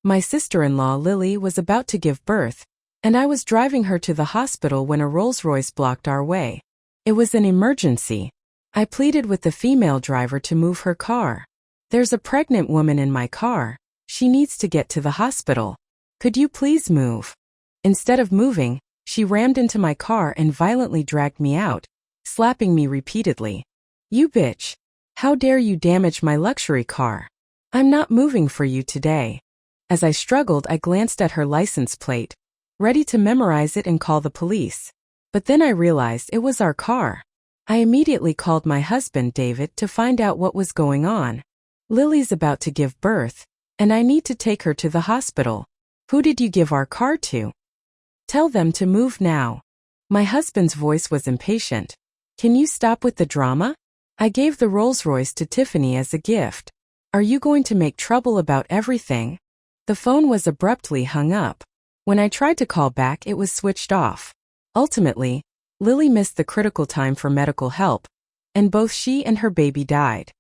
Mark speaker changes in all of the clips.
Speaker 1: My sister-in-law Lily was about to give birth, and I was driving her to the hospital when a Rolls-Royce blocked our way. It was an emergency. I pleaded with the female driver to move her car. There's a pregnant woman in my car. She needs to get to the hospital. Could you please move? Instead of moving, she rammed into my car and violently dragged me out, slapping me repeatedly. You bitch! How dare you damage my luxury car? I'm not moving for you today. As I struggled, I glanced at her license plate, ready to memorize it and call the police. But then I realized it was our car. I immediately called my husband, David, to find out what was going on. Lily's about to give birth, and I need to take her to the hospital. Who did you give our car to? Tell them to move now. My husband's voice was impatient. Can you stop with the drama? I gave the Rolls-Royce to Tiffany as a gift. Are you going to make trouble about everything? The phone was abruptly hung up. When I tried to call back, it was switched off. Ultimately, Lily missed the critical time for medical help, and both she and her baby died.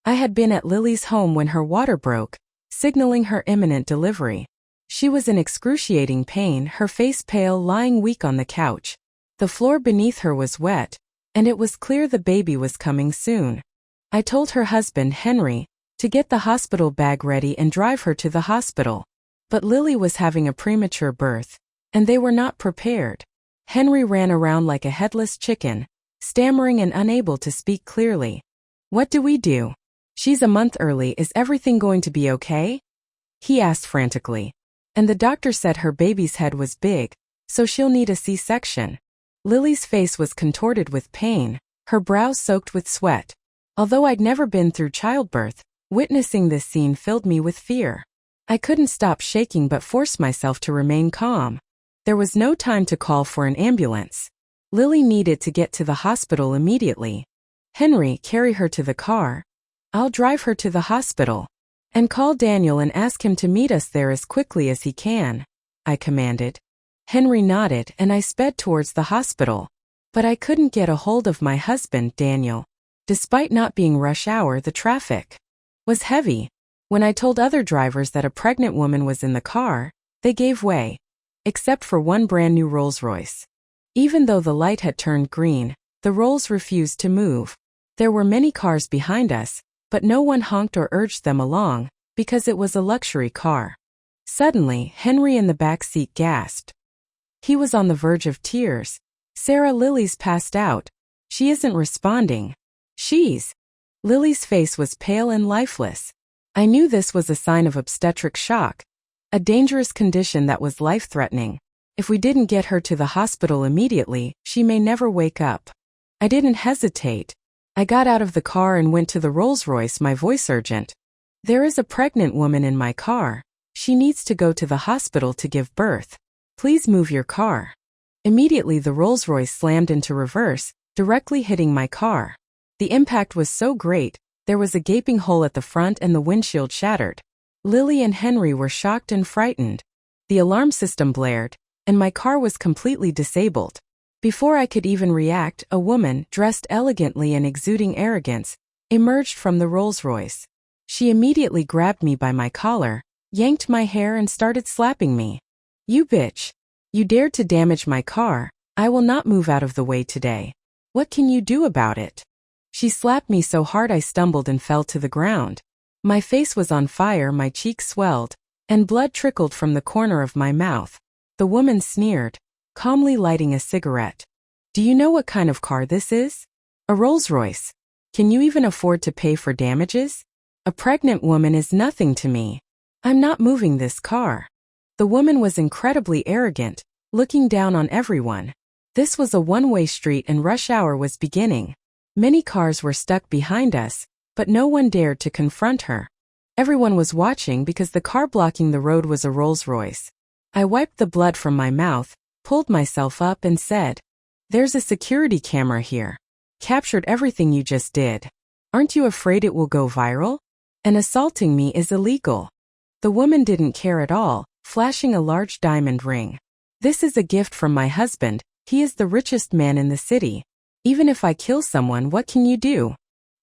Speaker 1: I had been at Lily's home when her water broke, signaling her imminent delivery. She was in excruciating pain, her face pale, lying weak on the couch. The floor beneath her was wet, and it was clear the baby was coming soon. I told her husband, Henry, to get the hospital bag ready and drive her to the hospital. But Lily was having a premature birth, and they were not prepared. Henry ran around like a headless chicken, stammering and unable to speak clearly. What do we do? She's a month early. Is everything going to be okay? He asked frantically. And the doctor said her baby's head was big, so she'll need a C-section. Lily's face was contorted with pain, her brow soaked with sweat. Although I'd never been through childbirth, witnessing this scene filled me with fear. I couldn't stop shaking but forced myself to remain calm. There was no time to call for an ambulance. Lily needed to get to the hospital immediately. Henry, carry her to the car. I'll drive her to the hospital. And call Daniel and ask him to meet us there as quickly as he can, I commanded. Henry nodded and I sped towards the hospital. But I couldn't get a hold of my husband, Daniel. Despite not being rush hour, the traffic was heavy. When I told other drivers that a pregnant woman was in the car, they gave way. Except for one brand new Rolls-Royce. Even though the light had turned green, the Rolls refused to move. There were many cars behind us, but no one honked or urged them along, because it was a luxury car. Suddenly, Henry in the back seat gasped. He was on the verge of tears. Sarah, Lily's passed out. She isn't responding. She's... Lily's face was pale and lifeless. I knew this was a sign of obstetric shock, a dangerous condition that was life-threatening. If we didn't get her to the hospital immediately, she may never wake up. I didn't hesitate. I got out of the car and went to the Rolls-Royce, my voice urgent. There is a pregnant woman in my car. She needs to go to the hospital to give birth. Please move your car. Immediately the Rolls-Royce slammed into reverse, directly hitting my car. The impact was so great, there was a gaping hole at the front and the windshield shattered. Lily and Henry were shocked and frightened. The alarm system blared, and my car was completely disabled. Before I could even react, a woman, dressed elegantly and exuding arrogance, emerged from the Rolls-Royce. She immediately grabbed me by my collar, yanked my hair and started slapping me. You bitch! You dared to damage my car. I will not move out of the way today. What can you do about it? She slapped me so hard I stumbled and fell to the ground. My face was on fire, my cheeks swelled, and blood trickled from the corner of my mouth. The woman sneered, calmly lighting a cigarette. Do you know what kind of car this is? A Rolls-Royce. Can you even afford to pay for damages? A pregnant woman is nothing to me. I'm not moving this car. The woman was incredibly arrogant, looking down on everyone. This was a one-way street and rush hour was beginning. Many cars were stuck behind us, but no one dared to confront her. Everyone was watching because the car blocking the road was a Rolls-Royce. I wiped the blood from my mouth, pulled myself up and said, "There's a security camera here. Captured everything you just did. Aren't you afraid it will go viral? And assaulting me is illegal." The woman didn't care at all, flashing a large diamond ring. "This is a gift from my husband. He is the richest man in the city. Even if I kill someone, what can you do?"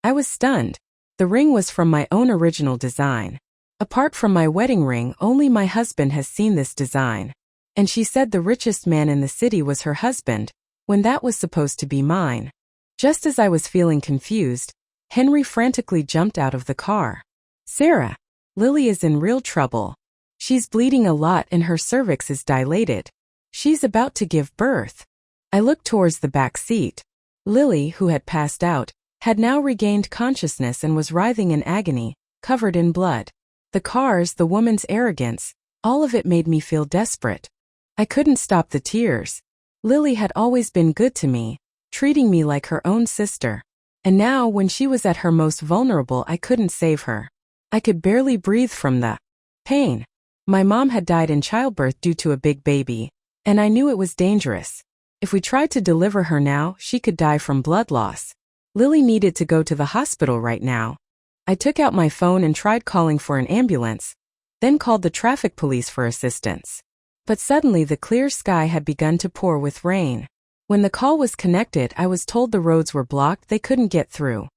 Speaker 1: I was stunned. The ring was from my own original design. Apart from my wedding ring, only my husband has seen this design. And she said the richest man in the city was her husband, when that was supposed to be mine. Just as I was feeling confused, Henry frantically jumped out of the car. Sarah, Lily is in real trouble. She's bleeding a lot and her cervix is dilated. She's about to give birth. I looked towards the back seat. Lily, who had passed out, had now regained consciousness and was writhing in agony, covered in blood. The cars, the woman's arrogance, all of it made me feel desperate. I couldn't stop the tears. Lily had always been good to me, treating me like her own sister. And now, when she was at her most vulnerable, I couldn't save her. I could barely breathe from the pain. My mom had died in childbirth due to a big baby, and I knew it was dangerous. If we tried to deliver her now, she could die from blood loss. Lily needed to go to the hospital right now. I took out my phone and tried calling for an ambulance, then called the traffic police for assistance. But suddenly the clear sky had begun to pour with rain. When the call was connected, I was told the roads were blocked, they couldn't get through.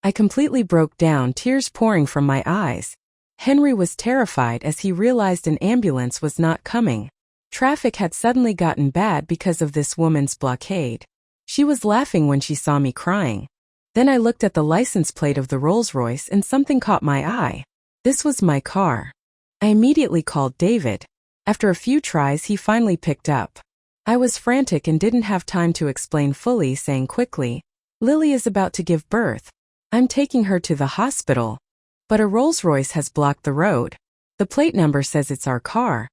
Speaker 1: I completely broke down, tears pouring from my eyes. Henry was terrified as he realized an ambulance was not coming. Traffic had suddenly gotten bad because of this woman's blockade. She was laughing when she saw me crying. Then I looked at the license plate of the Rolls-Royce and something caught my eye. This was my car. I immediately called David. After a few tries, he finally picked up. I was frantic and didn't have time to explain fully, saying quickly, Lily is about to give birth. I'm taking her to the hospital. But a Rolls-Royce has blocked the road. The plate number says it's our car.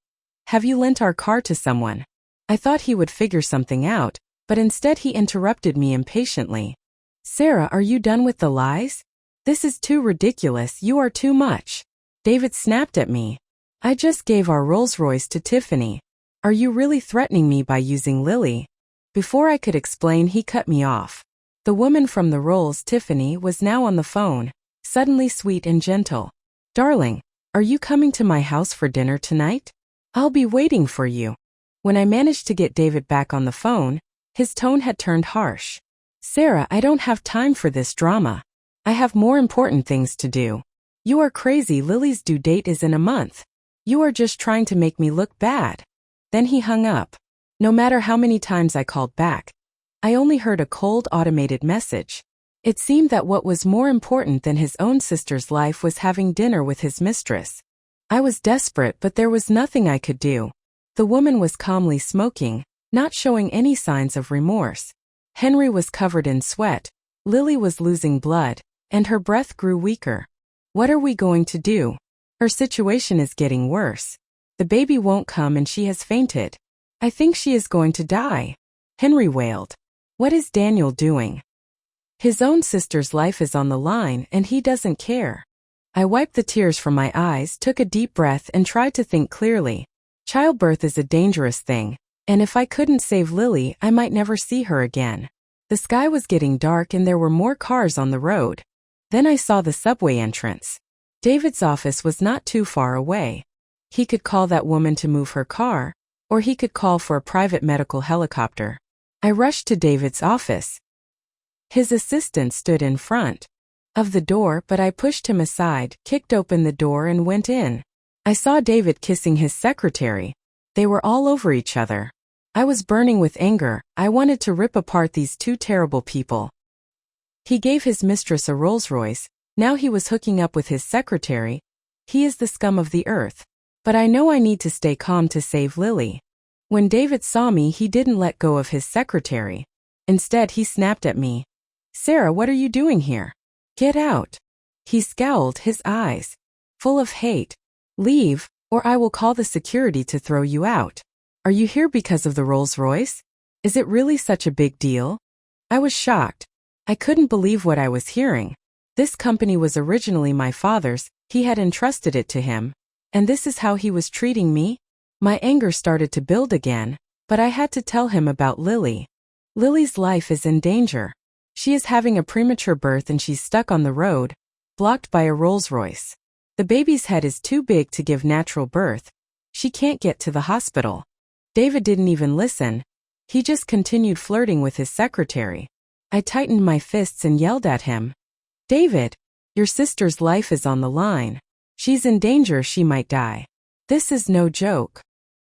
Speaker 1: Have you lent our car to someone? I thought he would figure something out, but instead he interrupted me impatiently. Sarah, are you done with the lies? This is too ridiculous, you are too much. David snapped at me. I just gave our Rolls-Royce to Tiffany. Are you really threatening me by using Lily? Before I could explain, he cut me off. The woman from the Rolls, Tiffany, was now on the phone, suddenly sweet and gentle. Darling, are you coming to my house for dinner tonight? I'll be waiting for you. When I managed to get David back on the phone, his tone had turned harsh. Sarah, I don't have time for this drama. I have more important things to do. You are crazy, Lily's due date is in a month. You are just trying to make me look bad. Then he hung up. No matter how many times I called back, I only heard a cold automated message. It seemed that what was more important than his own sister's life was having dinner with his mistress. I was desperate, but there was nothing I could do. The woman was calmly smoking, not showing any signs of remorse. Henry was covered in sweat, Lily was losing blood, and her breath grew weaker. What are we going to do? Her situation is getting worse. The baby won't come and she has fainted. I think she is going to die. Henry wailed. What is Daniel doing? His own sister's life is on the line and he doesn't care. I wiped the tears from my eyes, took a deep breath and tried to think clearly. Childbirth is a dangerous thing, and if I couldn't save Lily, I might never see her again. The sky was getting dark and there were more cars on the road. Then I saw the subway entrance. David's office was not too far away. He could call that woman to move her car, or he could call for a private medical helicopter. I rushed to David's office. His assistant stood in front of the door, but I pushed him aside, kicked open the door and went in. I saw David kissing his secretary. They were all over each other. I was burning with anger. I wanted to rip apart these two terrible people. He gave his mistress a Rolls-Royce. Now he was hooking up with his secretary. He is the scum of the earth. But I know I need to stay calm to save Lily. When David saw me, he didn't let go of his secretary. Instead, he snapped at me. Sarah, what are you doing here? Get out. He scowled, his eyes full of hate. Leave, or I will call the security to throw you out. Are you here because of the Rolls-Royce? Is it really such a big deal? I was shocked. I couldn't believe what I was hearing. This company was originally my father's, he had entrusted it to him. And this is how he was treating me? My anger started to build again, but I had to tell him about Lily. Lily's life is in danger. She is having a premature birth and she's stuck on the road, blocked by a Rolls-Royce. The baby's head is too big to give natural birth. She can't get to the hospital. David didn't even listen. He just continued flirting with his secretary. I tightened my fists and yelled at him. David, your sister's life is on the line. She's in danger, she might die. This is no joke.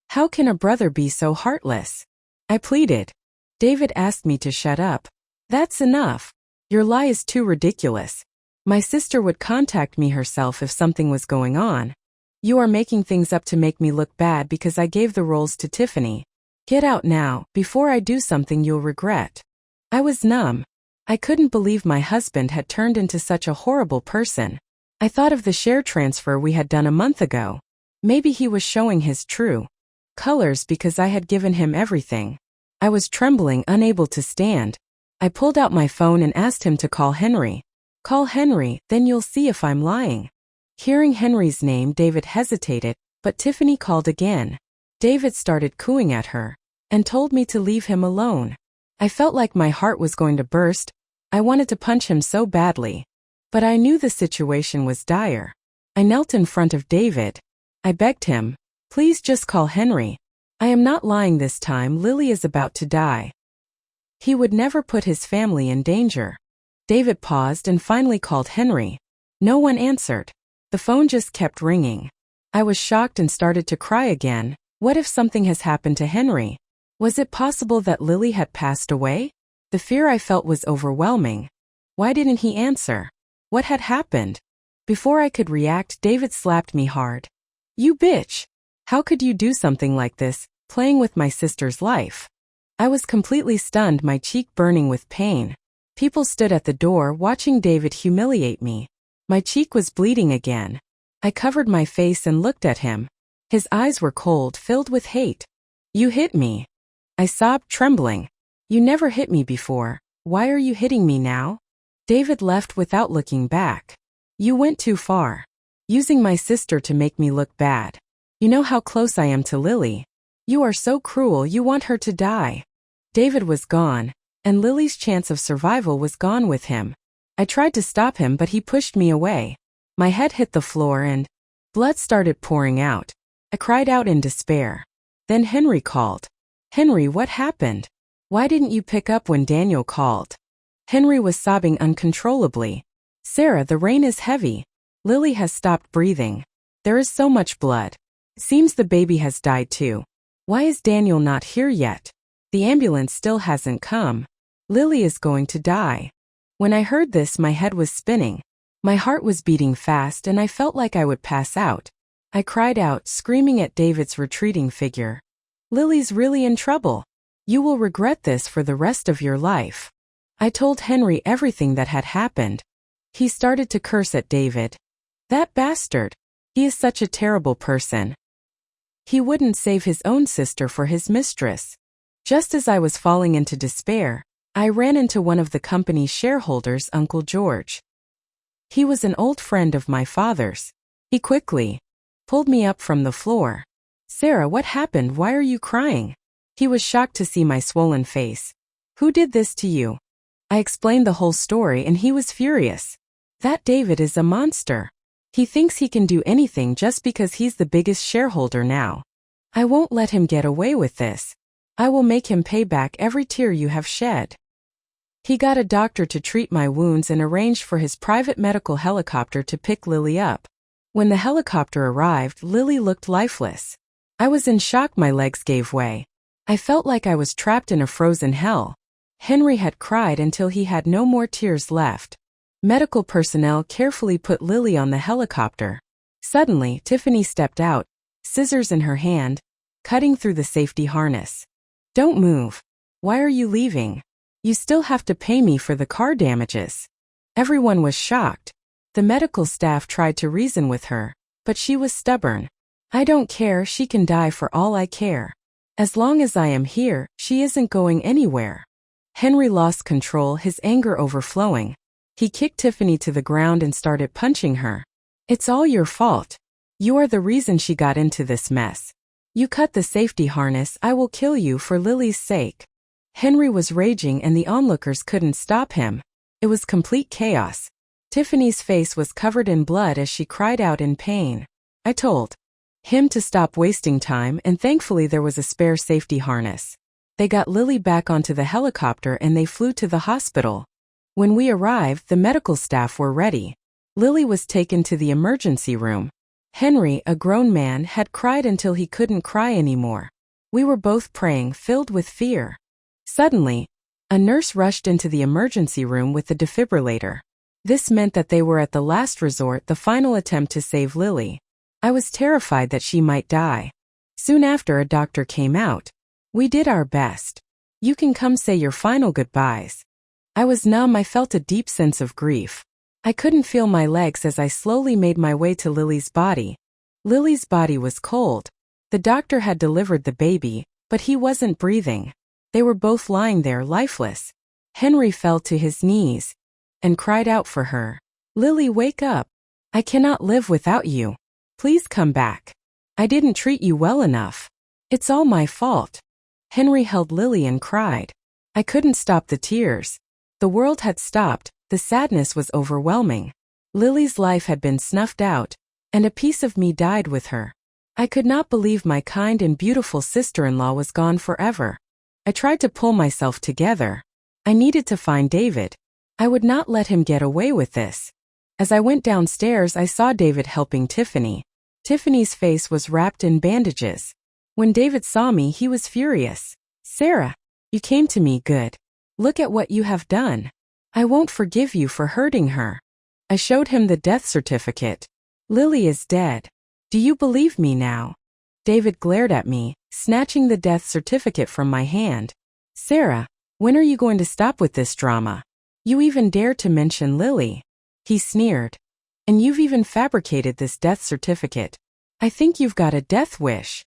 Speaker 1: How can a brother be so heartless? I pleaded. David asked me to shut up. That's enough. Your lie is too ridiculous. My sister would contact me herself if something was going on. You are making things up to make me look bad because I gave the rolls to Tiffany. Get out now, before I do something you'll regret. I was numb. I couldn't believe my husband had turned into such a horrible person. I thought of the share transfer we had done a month ago. Maybe he was showing his true colors because I had given him everything. I was trembling, unable to stand. I pulled out my phone and asked him to call Henry. Call Henry, then you'll see if I'm lying. Hearing Henry's name, David hesitated, but Tiffany called again. David started cooing at her and told me to leave him alone. I felt like my heart was going to burst. I wanted to punch him so badly. But I knew the situation was dire. I knelt in front of David. I begged him, please just call Henry. I am not lying this time, Lily is about to die. He would never put his family in danger. David paused and finally called Henry. No one answered. The phone just kept ringing. I was shocked and started to cry again. What if something has happened to Henry? Was it possible that Lily had passed away? The fear I felt was overwhelming. Why didn't he answer? What had happened? Before I could react, David slapped me hard. You bitch! How could you do something like this, playing with my sister's life? I was completely stunned, my cheek burning with pain. People stood at the door watching David humiliate me. My cheek was bleeding again. I covered my face and looked at him. His eyes were cold, filled with hate. You hit me. I sobbed, trembling. You never hit me before. Why are you hitting me now? David left without looking back. You went too far. Using my sister to make me look bad. You know how close I am to Lily. You are so cruel, you want her to die. David was gone, and Lily's chance of survival was gone with him. I tried to stop him, but he pushed me away. My head hit the floor and blood started pouring out. I cried out in despair. Then Henry called. Henry, what happened? Why didn't you pick up when Daniel called? Henry was sobbing uncontrollably. Sarah, the rain is heavy. Lily has stopped breathing. There is so much blood. Seems the baby has died too. Why is Daniel not here yet? The ambulance still hasn't come. Lily is going to die. When I heard this, my head was spinning. My heart was beating fast and I felt like I would pass out. I cried out, screaming at David's retreating figure. Lily's really in trouble. You will regret this for the rest of your life. I told Henry everything that had happened. He started to curse at David. That bastard. He is such a terrible person. He wouldn't save his own sister for his mistress. Just as I was falling into despair, I ran into one of the company's shareholders, Uncle George. He was an old friend of my father's. He quickly pulled me up from the floor. Sarah, what happened? Why are you crying? He was shocked to see my swollen face. Who did this to you? I explained the whole story and he was furious. That David is a monster. He thinks he can do anything just because he's the biggest shareholder now. I won't let him get away with this. I will make him pay back every tear you have shed. He got a doctor to treat my wounds and arranged for his private medical helicopter to pick Lily up. When the helicopter arrived, Lily looked lifeless. I was in shock, my legs gave way. I felt like I was trapped in a frozen hell. Henry had cried until he had no more tears left. Medical personnel carefully put Lily on the helicopter. Suddenly, Tiffany stepped out, scissors in her hand, cutting through the safety harness. Don't move. Why are you leaving? You still have to pay me for the car damages. Everyone was shocked. The medical staff tried to reason with her, but she was stubborn. I don't care, she can die for all I care. As long as I am here, she isn't going anywhere. Henry lost control, his anger overflowing. He kicked Tiffany to the ground and started punching her. It's all your fault. You are the reason she got into this mess. You cut the safety harness, I will kill you for Lily's sake. Henry was raging and the onlookers couldn't stop him. It was complete chaos. Tiffany's face was covered in blood as she cried out in pain. I told him to stop wasting time and thankfully there was a spare safety harness. They got Lily back onto the helicopter and they flew to the hospital. When we arrived, the medical staff were ready. Lily was taken to the emergency room. Henry, a grown man, had cried until he couldn't cry anymore. We were both praying, filled with fear. Suddenly, a nurse rushed into the emergency room with the defibrillator. This meant that they were at the last resort, the final attempt to save Lily. I was terrified that she might die. Soon after, a doctor came out. We did our best. You can come say your final goodbyes. I was numb. I felt a deep sense of grief. I couldn't feel my legs as I slowly made my way to Lily's body. Lily's body was cold. The doctor had delivered the baby, but he wasn't breathing. They were both lying there lifeless. Henry fell to his knees and cried out for her. Lily, wake up. I cannot live without you. Please come back. I didn't treat you well enough. It's all my fault. Henry held Lily and cried. I couldn't stop the tears. The world had stopped. The sadness was overwhelming. Lily's life had been snuffed out, and a piece of me died with her. I could not believe my kind and beautiful sister-in-law was gone forever. I tried to pull myself together. I needed to find David. I would not let him get away with this. As I went downstairs, I saw David helping Tiffany. Tiffany's face was wrapped in bandages. When David saw me, he was furious. Sarah, you came to me good. Look at what you have done. I won't forgive you for hurting her. I showed him the death certificate. Lily is dead. Do you believe me now? David glared at me, snatching the death certificate from my hand. Sarah, when are you going to stop with this drama? You even dare to mention Lily. He sneered. And you've even fabricated this death certificate. I think you've got a death wish.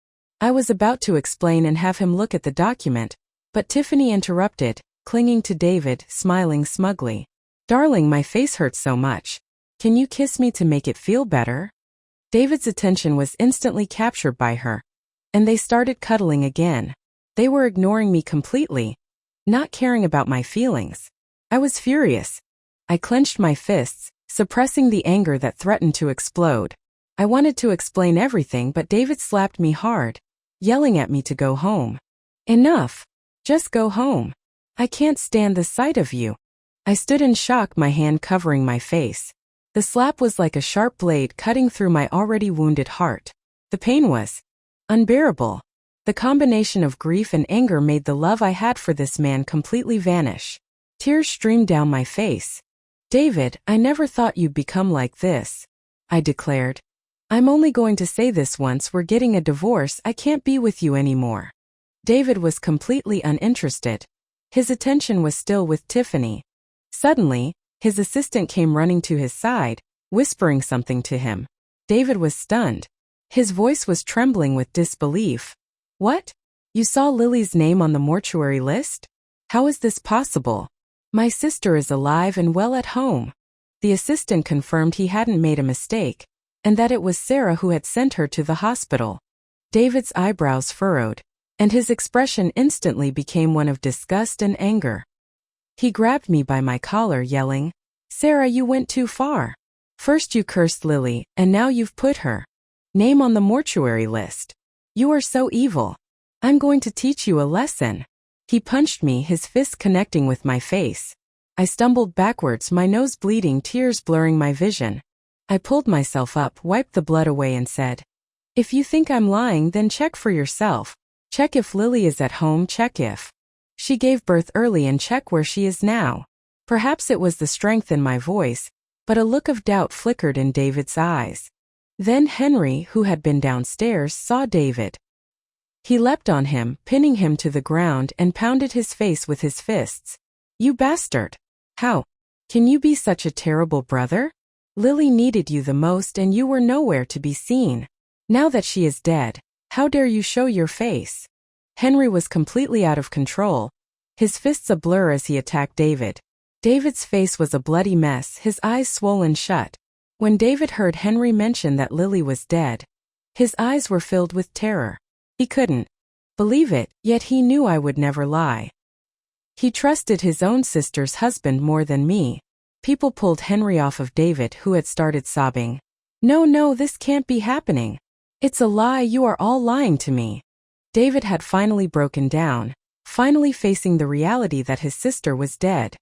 Speaker 1: I was about to explain and have him look at the document, but Tiffany interrupted, clinging to David, smiling smugly. Darling, my face hurts so much. Can you kiss me to make it feel better? David's attention was instantly captured by her, and they started cuddling again. They were ignoring me completely, not caring about my feelings. I was furious. I clenched my fists, suppressing the anger that threatened to explode. I wanted to explain everything, but David slapped me hard, yelling at me to go home. Enough. Just go home. I can't stand the sight of you. I stood in shock, my hand covering my face. The slap was like a sharp blade cutting through my already wounded heart. The pain was unbearable. The combination of grief and anger made the love I had for this man completely vanish. Tears streamed down my face. David, I never thought you'd become like this, I declared. I'm only going to say this once. We're getting a divorce. I can't be with you anymore. David was completely uninterested. His attention was still with Tiffany. Suddenly, his assistant came running to his side, whispering something to him. David was stunned. His voice was trembling with disbelief. What? You saw Lily's name on the mortuary list? How is this possible? My sister is alive and well at home. The assistant confirmed he hadn't made a mistake, and that it was Sarah who had sent her to the hospital. David's eyebrows furrowed, and his expression instantly became one of disgust and anger. He grabbed me by my collar, yelling, Sarah, you went too far. First you cursed Lily, and now you've put her name on the mortuary list. You are so evil. I'm going to teach you a lesson. He punched me, his fist connecting with my face. I stumbled backwards, my nose bleeding, tears blurring my vision. I pulled myself up, wiped the blood away and said, If you think I'm lying, then check for yourself. Check if Lily is at home, check if she gave birth early, and check where she is now. Perhaps it was the strength in my voice, but a look of doubt flickered in David's eyes. Then Henry, who had been downstairs, saw David. He leapt on him, pinning him to the ground, and pounded his face with his fists. You bastard! How can you be such a terrible brother? Lily needed you the most and you were nowhere to be seen. Now that she is dead, how dare you show your face? Henry was completely out of control, his fists a blur as he attacked David. David's face was a bloody mess, his eyes swollen shut. When David heard Henry mention that Lily was dead, his eyes were filled with terror. He couldn't believe it, yet he knew I would never lie. He trusted his own sister's husband more than me. People pulled Henry off of David, who had started sobbing. No, this can't be happening. It's a lie, you are all lying to me. David had finally broken down, finally facing the reality that his sister was dead.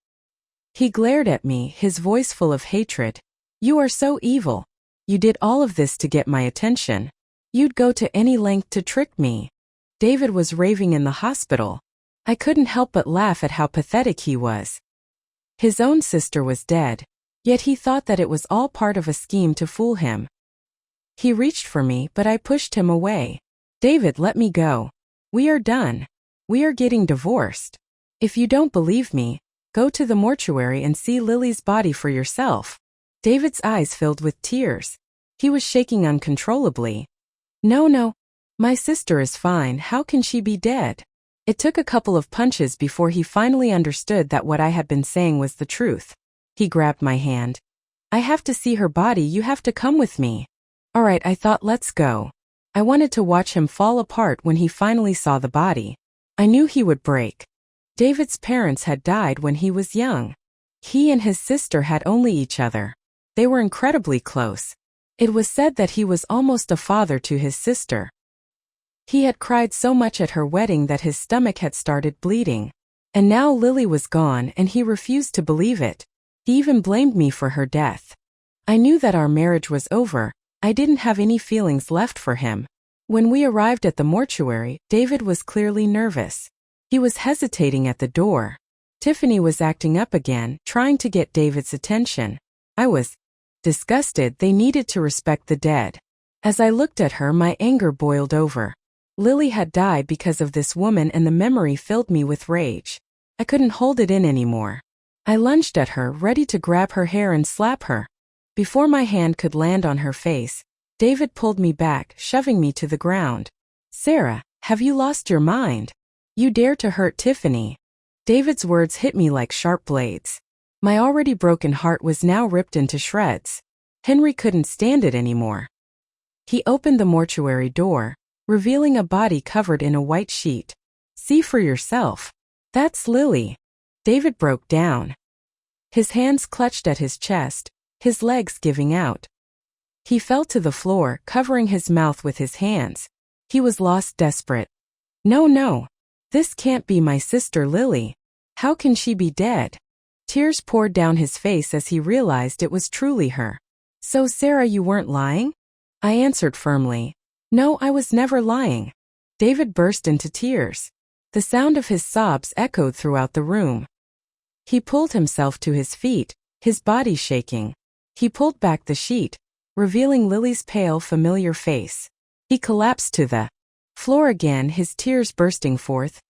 Speaker 1: He glared at me, his voice full of hatred. You are so evil. You did all of this to get my attention. You'd go to any length to trick me. David was raving in the hospital. I couldn't help but laugh at how pathetic he was. His own sister was dead, yet he thought that it was all part of a scheme to fool him. He reached for me, but I pushed him away. David, let me go. We are done. We are getting divorced. If you don't believe me, go to the mortuary and see Lily's body for yourself. David's eyes filled with tears. He was shaking uncontrollably. No. My sister is fine. How can she be dead? It took a couple of punches before he finally understood that what I had been saying was the truth. He grabbed my hand. I have to see her body. You have to come with me. All right, I thought, let's go. I wanted to watch him fall apart when he finally saw the body. I knew he would break. David's parents had died when he was young. He and his sister had only each other. They were incredibly close. It was said that he was almost a father to his sister. He had cried so much at her wedding that his stomach had started bleeding. And now Lily was gone and he refused to believe it. He even blamed me for her death. I knew that our marriage was over. I didn't have any feelings left for him. When we arrived at the mortuary, David was clearly nervous. He was hesitating at the door. Tiffany was acting up again, trying to get David's attention. I was disgusted. They needed to respect the dead. As I looked at her, my anger boiled over. Lily had died because of this woman and the memory filled me with rage. I couldn't hold it in anymore. I lunged at her, ready to grab her hair and slap her. Before my hand could land on her face, David pulled me back, shoving me to the ground. Sarah, have you lost your mind? You dare to hurt Tiffany. David's words hit me like sharp blades. My already broken heart was now ripped into shreds. Henry couldn't stand it anymore. He opened the mortuary door, revealing a body covered in a white sheet. See for yourself. That's Lily. David broke down. His hands clutched at his chest, his legs giving out. He fell to the floor, covering his mouth with his hands. He was lost, desperate. No. This can't be my sister Lily. How can she be dead? Tears poured down his face as he realized it was truly her. So Sarah, you weren't lying? I answered firmly. No, I was never lying. David burst into tears. The sound of his sobs echoed throughout the room. He pulled himself to his feet, his body shaking. He pulled back the sheet, revealing Lily's pale, familiar face. He collapsed to the floor again, his tears bursting forth.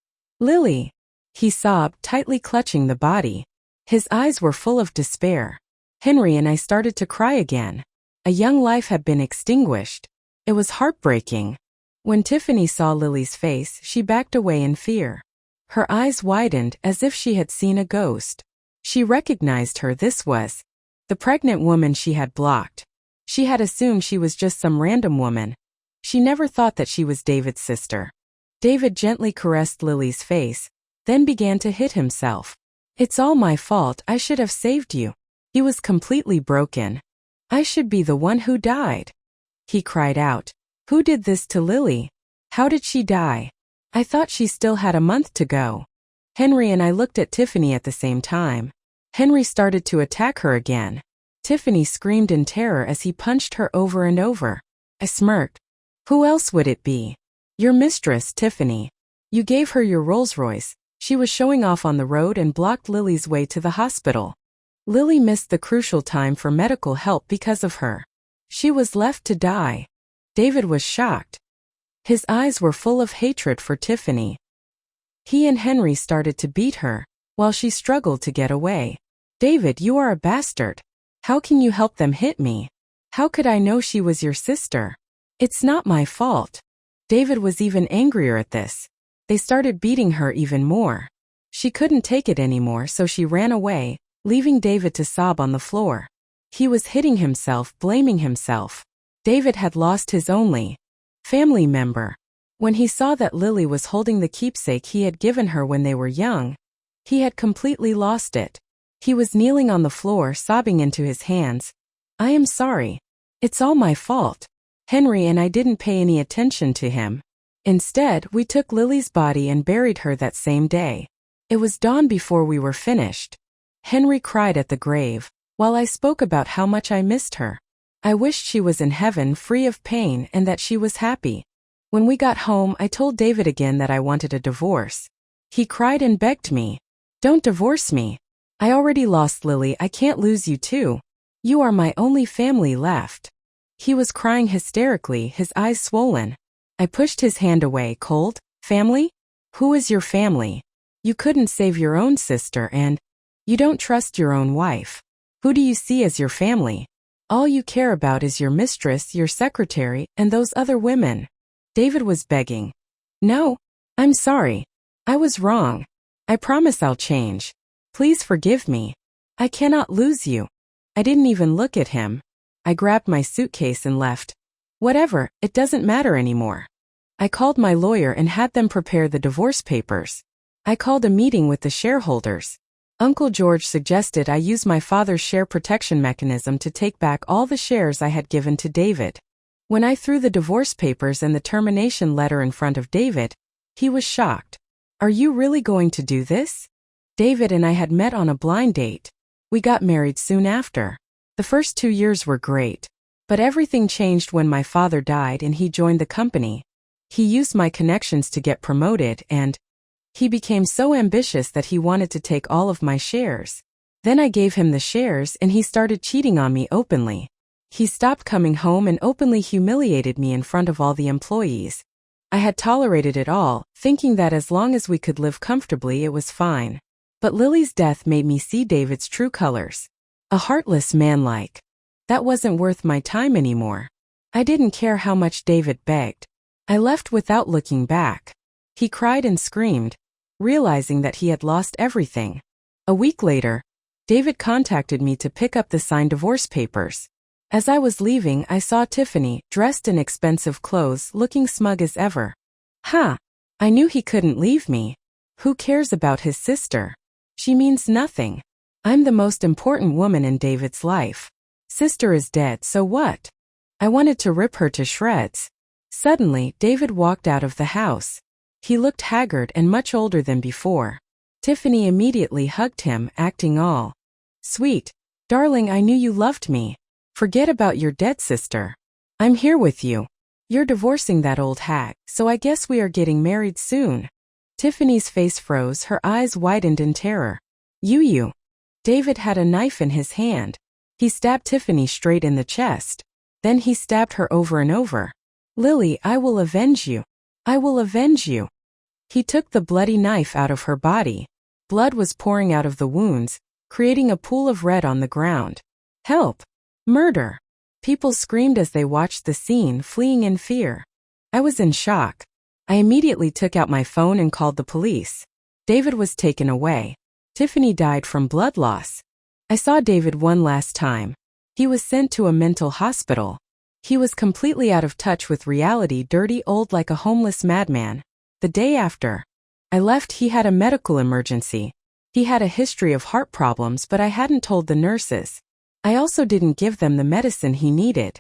Speaker 1: Lily! He sobbed, tightly clutching the body. His eyes were full of despair. Henry and I started to cry again. A young life had been extinguished. It was heartbreaking. When Tiffany saw Lily's face, she backed away in fear. Her eyes widened as if she had seen a ghost. She recognized her. This was the pregnant woman she had blocked. She had assumed she was just some random woman. She never thought that she was David's sister. David gently caressed Lily's face, then began to hit himself. It's all my fault. I should have saved you. He was completely broken. I should be the one who died. He cried out. Who did this to Lily? How did she die? I thought she still had a month to go. Henry and I looked at Tiffany at the same time. Henry started to attack her again. Tiffany screamed in terror as he punched her over and over. I smirked. Who else would it be? Your mistress, Tiffany. You gave her your Rolls-Royce. She was showing off on the road and blocked Lily's way to the hospital. Lily missed the crucial time for medical help because of her. She was left to die. David was shocked. His eyes were full of hatred for Tiffany. He and Henry started to beat her, while she struggled to get away. David, you are a bastard. How can you help them hit me? How could I know she was your sister? It's not my fault. David was even angrier at this. They started beating her even more. She couldn't take it anymore, so she ran away, leaving David to sob on the floor. He was hitting himself, blaming himself. David had lost his only family member. When he saw that Lily was holding the keepsake he had given her when they were young, he had completely lost it. He was kneeling on the floor, sobbing into his hands. I am sorry. It's all my fault. Henry and I didn't pay any attention to him. Instead, we took Lily's body and buried her that same day. It was dawn before we were finished. Henry cried at the grave, while I spoke about how much I missed her. I wished she was in heaven free of pain and that she was happy. When we got home, I told David again that I wanted a divorce. He cried and begged me. Don't divorce me. I already lost Lily, I can't lose you too. You are my only family left. He was crying hysterically, his eyes swollen. I pushed his hand away, cold. Family? Who is your family? You couldn't save your own sister and you don't trust your own wife. Who do you see as your family? All you care about is your mistress, your secretary, and those other women. David was begging. No, I'm sorry. I was wrong. I promise I'll change. Please forgive me. I cannot lose you. I didn't even look at him. I grabbed my suitcase and left. Whatever, it doesn't matter anymore. I called my lawyer and had them prepare the divorce papers. I called a meeting with the shareholders. Uncle George suggested I use my father's share protection mechanism to take back all the shares I had given to David. When I threw the divorce papers and the termination letter in front of David, he was shocked. Are you really going to do this? David and I had met on a blind date. We got married soon after. The first 2 years were great. But everything changed when my father died and he joined the company. He used my connections to get promoted and he became so ambitious that he wanted to take all of my shares. Then I gave him the shares and he started cheating on me openly. He stopped coming home and openly humiliated me in front of all the employees. I had tolerated it all, thinking that as long as we could live comfortably it was fine. But Lily's death made me see David's true colors. A heartless man like. That wasn't worth my time anymore. I didn't care how much David begged. I left without looking back. He cried and screamed, realizing that he had lost everything. A week later, David contacted me to pick up the signed divorce papers. As I was leaving, I saw Tiffany, dressed in expensive clothes, looking smug as ever. I knew he couldn't leave me. Who cares about his sister? She means nothing. I'm the most important woman in David's life. Sister is dead, so what? I wanted to rip her to shreds. Suddenly, David walked out of the house. He looked haggard and much older than before. Tiffany immediately hugged him, acting all sweet. Darling, I knew you loved me. Forget about your dead sister. I'm here with you. You're divorcing that old hag, so I guess we are getting married soon. Tiffany's face froze, her eyes widened in terror. You. David had a knife in his hand. He stabbed Tiffany straight in the chest. Then he stabbed her over and over. Lily, I will avenge you. I will avenge you. He took the bloody knife out of her body. Blood was pouring out of the wounds, creating a pool of red on the ground. Help! Murder! People screamed as they watched the scene, fleeing in fear. I was in shock. I immediately took out my phone and called the police. David was taken away. Tiffany died from blood loss. I saw David one last time. He was sent to a mental hospital. He was completely out of touch with reality, dirty, old like a homeless madman. The day after I left, he had a medical emergency. He had a history of heart problems, but I hadn't told the nurses. I also didn't give them the medicine he needed.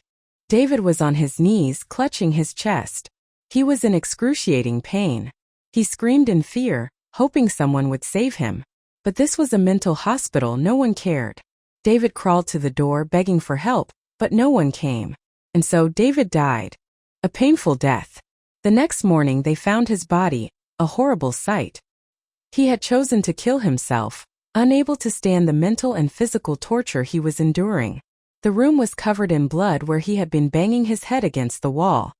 Speaker 1: David was on his knees, clutching his chest. He was in excruciating pain. He screamed in fear, hoping someone would save him. But this was a mental hospital, no one cared. David crawled to the door begging for help, but no one came. And so David died. A painful death. The next morning they found his body, a horrible sight. He had chosen to kill himself, unable to stand the mental and physical torture he was enduring. The room was covered in blood where he had been banging his head against the wall.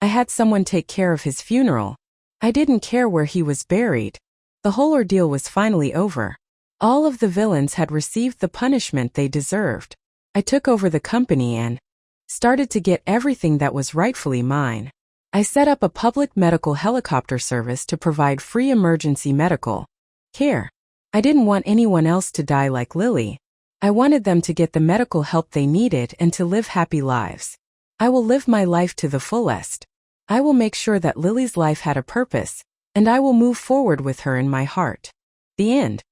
Speaker 1: I had someone take care of his funeral. I didn't care where he was buried. The whole ordeal was finally over. All of the villains had received the punishment they deserved. I took over the company and started to get everything that was rightfully mine. I set up a public medical helicopter service to provide free emergency medical care. I didn't want anyone else to die like Lily. I wanted them to get the medical help they needed and to live happy lives. I will live my life to the fullest. I will make sure that Lily's life had a purpose, and I will move forward with her in my heart. The end.